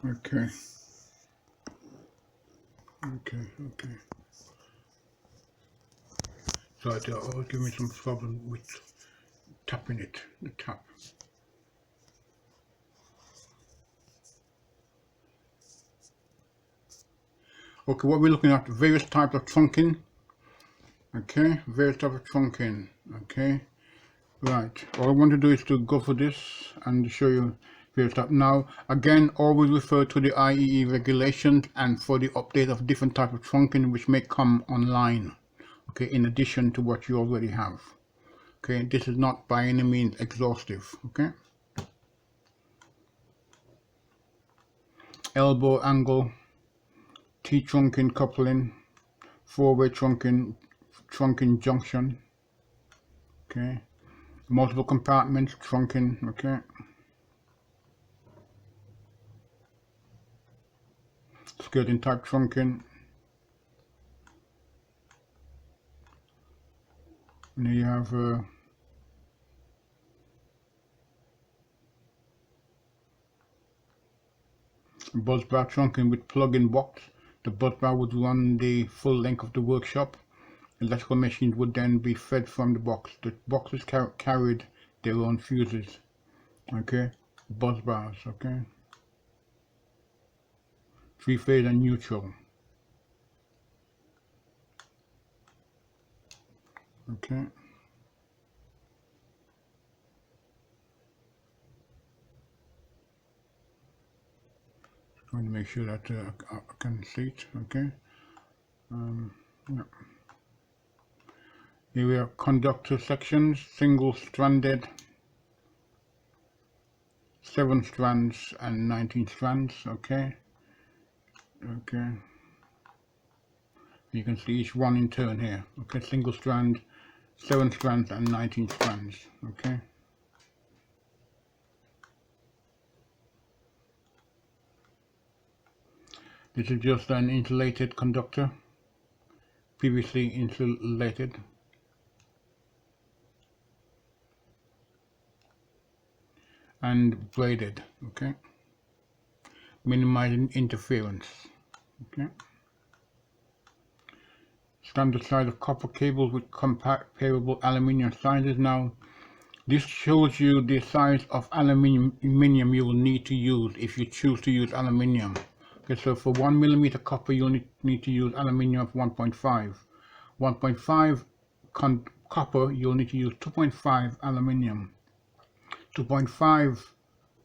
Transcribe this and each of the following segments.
Okay. So it always give me some problem with tapping it, the tap. Okay, what we're looking at, various types of trunking. Okay, various types of trunking. Okay, right. All I want to do is to go for this and show you various types. Now, again, always refer to the IEE regulations and for the update of different types of trunking which may come online. Okay, in addition to what you already have. Okay, this is not by any means exhaustive. Okay, elbow angle, T-trunking coupling, four-way trunking junction. Okay, multiple compartments trunking. Okay, skirting type trunking. And then you have bus bar trunking with plug-in box. The bus bar would run the full length of the workshop. Electrical machines would then be fed from the box. The boxes carried their own fuses. Okay, bus bars. Okay, three-phase and neutral. Okay. Trying to make sure that I can see it. Okay. Yeah. Here we have conductor sections, single-stranded, 7 strands and 19 strands. Okay. Okay. You can see each one in turn here. Okay, single strand, 7 strands and 19 strands. Okay. This is just an insulated conductor, previously insulated. And braided. Okay. Minimizing interference. Okay. Standard size of copper cables with comparable aluminium sizes. Now, this shows you the size of aluminium you will need to use if you choose to use aluminium. Okay, so for 1 millimeter copper, you'll need to use aluminium of 1.5. 1.5 copper, you'll need to use 2.5 aluminium. 2.5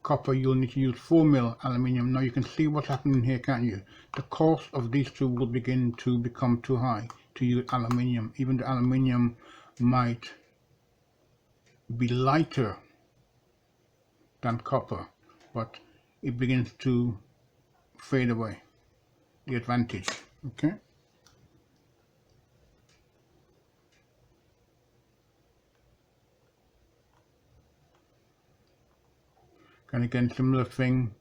copper, you'll need to use 4 mil aluminium. Now you can see what's happening here, can't you? The cost of these two will begin to become too high to use aluminium. Even the aluminium might be lighter than copper, but it begins to fade away, the advantage. Okay. And again, similar thing.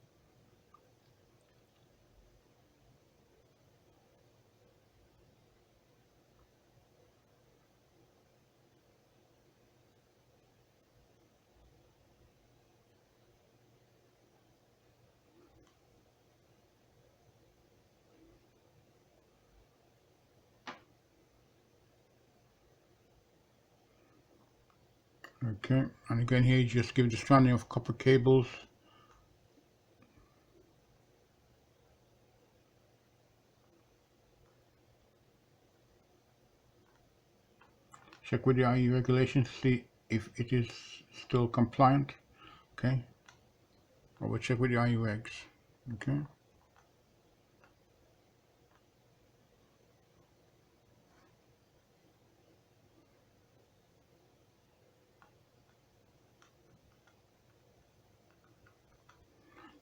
Okay, and again here you just give the stranding of copper cables. Check with the IE regulations, see if it is still compliant. Okay, or we'll check with the IE regs. Okay.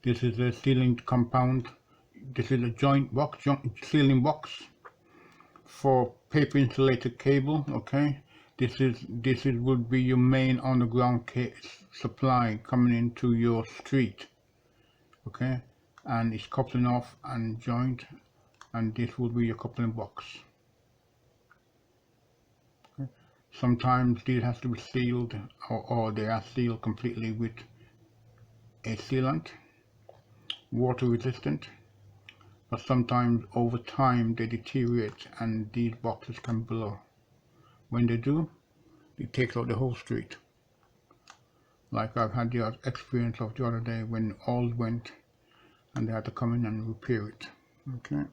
This is a sealing compound. This is a joint box, sealing box for paper insulated cable. Okay, this would be your main underground supply coming into your street. Okay, and it's coupling off and joint, and this would be your coupling box. Okay. Sometimes these has to be sealed, or they are sealed completely with a sealant. water resistant, but sometimes over time they deteriorate and these boxes can blow. When they do, it takes out the whole street. Like I've had the experience of the other day when all went and they had to come in and repair it. Okay.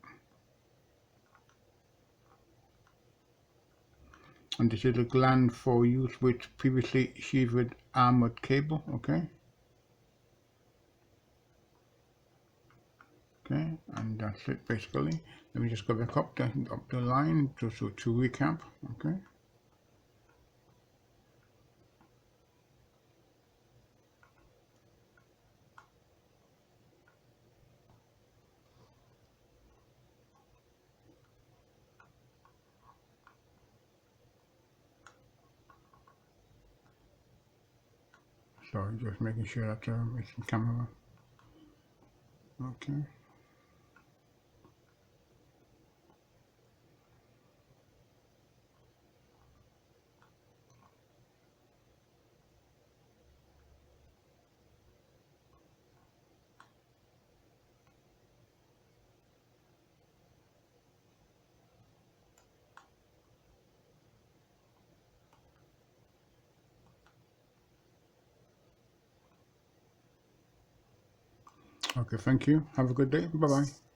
And this is a gland for use with previously sheathed armored cable. Okay. Okay, and that's it basically. Let me just go back up the line to recap. Okay. Sorry, just making sure that it's in camera. Okay. Okay, thank you. Have a good day. Bye-bye.